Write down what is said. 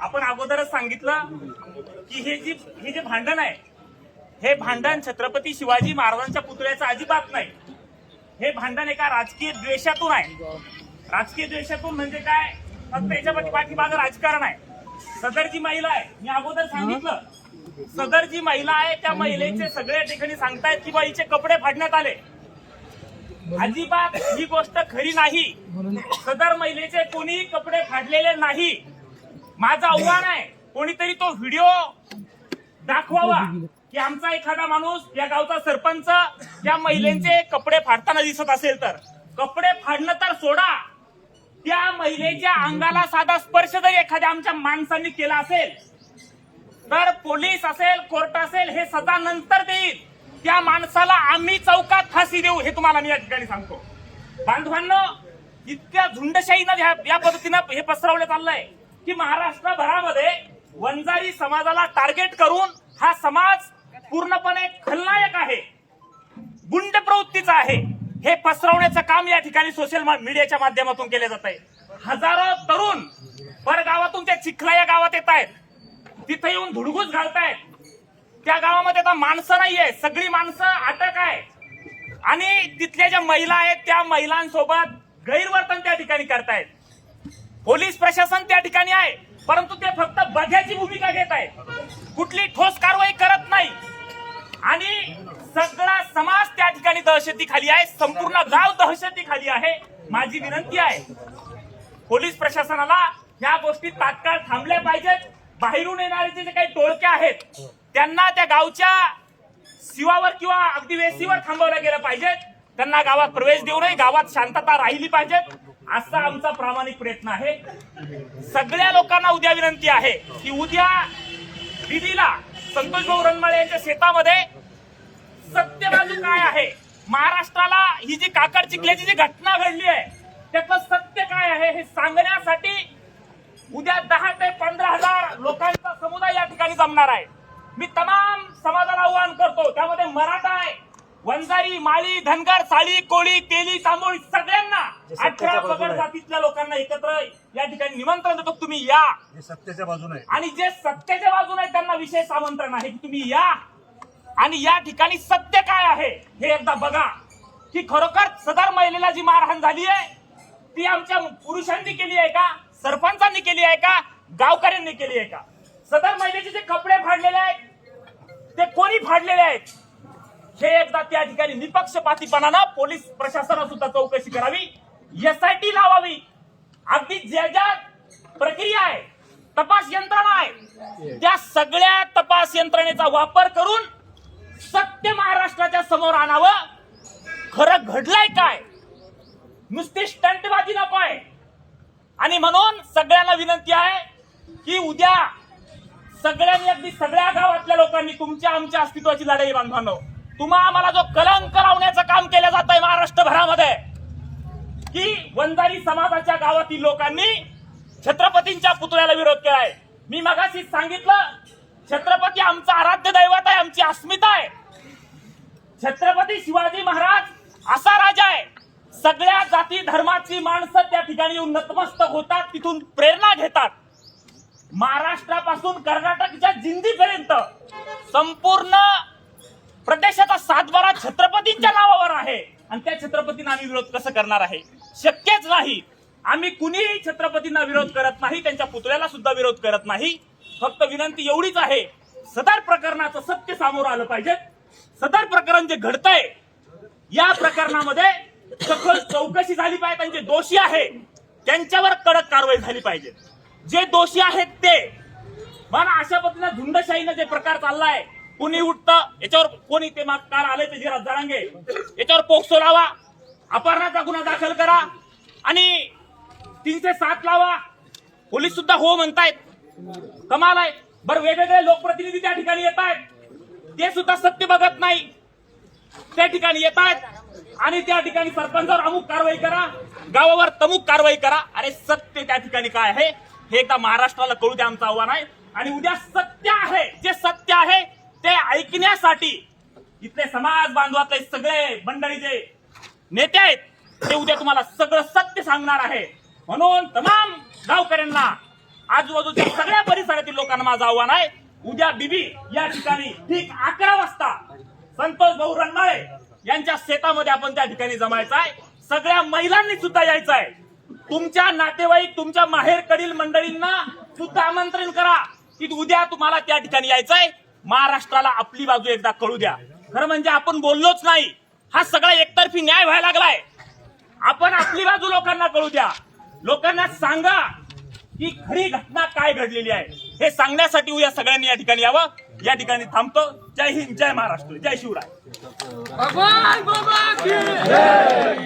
आपण अगोदरच सांगितलं की हे जे भांडण आहे, हे भांडण छत्रपती शिवाजी महाराजांच्या पुतळ्याचं अजिबात नाही. हे भांडण एका राजकीय द्वेषातून आहे. राजकीय द्वेषातून म्हणजे काय, फक्त याच्या पाठीमागं राजकारण आहे. सदर जी महिला आहे, मी अगोदर सांगितलं, सदर जी महिला आहे त्या महिलेचे सगळ्या ठिकाणी सांगतायत की बाईचे कपडे फाडण्यात आले. अजिबात ही गोष्ट खरी नाही. सदर महिलेचे कोणी कपडे फाडलेले नाही. माझं आव्हान आहे, कोणीतरी तो व्हिडिओ दाखवावा की आमचा एखादा माणूस, या गावचा सरपंच त्या महिलेचे कपडे फाडताना दिसत असेल तर. कपडे फाडणं तर सोडा, त्या महिलेच्या अंगाला साधा स्पर्श जर एखाद्या आमच्या माणसांनी केला असेल तर पोलीस असेल, कोर्ट असेल, हे सजा नंतर देईल. त्या माणसाला आम्ही चौकात फाशी देऊ, हे तुम्हाला मी या ठिकाणी सांगतो. बांधवांनो, इतक्या झुंडशाहीनं या पद्धतीनं हे पसरवलं चाललंय की महाराष्ट्रभरामध्ये वंजारी समाजाला टार्गेट करून हा समाज पूर्णपणे खलनायक आहे, गुंड प्रवृत्तीचा आहे, हे पसरवण्याचं काम या ठिकाणी सोशल मीडियाच्या माध्यमातून केले जात आहे. हजारो तरुण परगावातून त्या चिखला या गावात येत आहेत, तिथे येऊन धुडगूस घालतायत. त्या गावामध्ये आता माणसं नाहीये, सगळी माणसं अटक आहे. आणि तिथल्या ज्या महिला आहेत त्या महिलांसोबत गैरवर्तन त्या ठिकाणी करतायत. पोलीस प्रशासन त्या ठिकाणी आहे, परंतु ते फक्त बघ्याची भूमिका घेत आहे, कुठली ठोस कारवाई करत नाही. आणि सगळा समाज त्या ठिकाणी दहशतीखाली आहे, संपूर्ण गाव दहशतीखाली आहे. माझी विनंती आहे, पोलीस प्रशासनाला या गोष्टी तात्काळ थांबल्या पाहिजेत. बाहेरून येणारे जे काही टोळके आहेत त्यांना त्या गावच्या शिवावर किंवा अगदी वेशीवर थांबवलं गेलं पाहिजे. त्यांना गावात प्रवेश देऊ नये, गावात शांतता राहिली पाहिजे, असा आमचा प्रामाणिक प्रयत्न आहे. सगळ्या लोकांना उद्या विनंती आहे की उद्या दिदीला संतोष भाऊ रणमाळे यांच्या शेतामध्ये सत्य बाजू काय आहे, महाराष्ट्राला ही जी काकड चिखल्याची जी घटना घडली आहे त्याचं सत्य काय आहे हे सांगण्यासाठी उद्या 10 ते 15,000 लोकांचा समुदाय या ठिकाणी जमणार आहे. मी तमाम समाजाला आवाहन करतो, त्यामध्ये मराठा आहे, वंजारी, माळी, धनगर, साळी, कोळी, तेली, तांबोळी, सगळ्यांना 18 पगड जातीतल्या लोकांना एकत्र या ठिकाणी निमंत्रण देतो, तुम्ही या. सत्याच्या बाजूने आणि जे सत्याच्या बाजूने आहेत त्यांना विशेष आमंत्रण आहे की तुम्ही या आणि या ठिकाणी सत्य काय आहे हे एकदा बघा की खरोखर सदर महिलेला जी मारहाण झाली आहे ती आमच्या पुरुषांनी केली आहे का, सरपंचांनी केली आहे का, गावकऱ्यांनी केली आहे का. सदर महिलेचे जे कपडे फाडलेले आहेत ते कोणी फाडलेले आहेत हे एकदा त्या ठिकाणी निपक्षपातीपणानं पोलीस प्रशासनानं सुद्धा चौकशी करावी, एसआयटी लावावी. अगदी ज्या ज्या प्रक्रिया आहे, तपास यंत्रणा आहे, त्या सगळ्या तपास यंत्रणेचा वापर करून सत्य महाराष्ट्राच्या समोर आणावं. खरं घडलंय काय, नुसती स्टंटबाजी नको आहे. आणि म्हणून सगळ्यांना विनंती आहे की उद्या सगळ्यांनी, अगदी सगळ्या गावातल्या लोकांनी तुमच्या आमच्या अस्तित्वाची लढाई बांधवानो. तुम्हा आम्हाला जो कलंक लावण्याचं काम केलं जात आहे महाराष्ट्रभरामध्ये की वंजारी समाजाच्या गावातील लोकांनी छत्रपतींच्या पुतळ्याला विरोध केलाय. मी मगाशीच सांगितलं, छत्रपती आमचं आराध्य दैवत आहे, आमची अस्मिता आहे. छत्रपती शिवाजी महाराज असा राजा आहे, सगळ्या जाती धर्माची माणसं त्या ठिकाणी येऊन नतमस्तक होतात, तिथून प्रेरणा घेतात. महाराष्ट्रापासून कर्नाटकच्या जिंदीपर्यंत संपूर्ण प्रदेशाचा सातबारा छत्रपतींच्या नावावर आहे. आणि त्या छत्रपतींना आम्ही विरोध कसं करणार आहे, शक्यच नाही. आम्ही कुणीही छत्रपतींना विरोध करत नाही, त्यांच्या पुतळ्याला सुद्धा विरोध करत नाही. फक्त विनंती एवढीच आहे, सदर प्रकरणाचं सत्य समोर आलं पाहिजे. सदर प्रकरण जे घडतंय या प्रकरणामध्ये सखोल चौकशी झाली पाहिजे. त्यांचे दोषी आहे त्यांच्यावर कडक कारवाई झाली पाहिजे. जे दोषी आहेत ते, मला अशा पद्धतीने झुंडशाहीनं जे प्रकार चाललाय, कुणी उठतं याच्यावर, कोणी ते कार आले ते जरांगे याच्यावर पोक्सो लावा, अपहरणाचा गुन्हा दाखल करा आणि 307 लावा. पोलीस सुद्धा हो म्हणतायत, कमाल आहे. बरं, वेगवेगळे लोकप्रतिनिधी त्या ठिकाणी येत आहेत, ते सुद्धा सत्य बघत नाही, त्या ठिकाणी येत आहेत आणि त्या ठिकाणी सरपंचावर अमुक कारवाई करा, गावावर तमुक कारवाई करा. अरे सत्य त्या ठिकाणी काय आहे हे एकदा महाराष्ट्राला कळू द्या, आमचं आव्हान आहे. आणि उद्या सत्य आहे, जे सत्य आहे ते ऐकण्यासाठी इथले समाज बांधवातले सगळे मंडळी जे नेते आहेत ते उद्या तुम्हाला सगळं सत्य सांगणार आहे. म्हणून तमाम गावकऱ्यांना आजूबाजूच्या सगळ्या परिसरातील लोकांना माझं आव्हान आहे, उद्या बीबी या ठिकाणी ठीक 11 वाजता संतोष भाऊ रनमाळे यांच्या शेतामध्ये आपण त्या ठिकाणी जमायचं आहे. सगळ्या महिलांनी सुद्धा यायचं आहे. तुमच्या नातेवाईक, तुमच्या माहेरकडील मंडळींना सुद्धा आमंत्रण करा की उद्या तुम्हाला त्या ठिकाणी यायचं आहे. महाराष्ट्राला आपली बाजू एकदा कळू द्या. खरं म्हणजे आपण बोललोच नाही, हा सगळा एकतर्फी न्याय व्हायला लागलाय. आपण आपली बाजू लोकांना कळू द्या. लोकांना सांगा की खरी घटना काय घडलेली आहे हे सांगण्यासाठी उद्या सगळ्यांनी या ठिकाणी यावं. या ठिकाणी थांबतो. जय हिंद, जय महाराष्ट्र, जय शिवराय.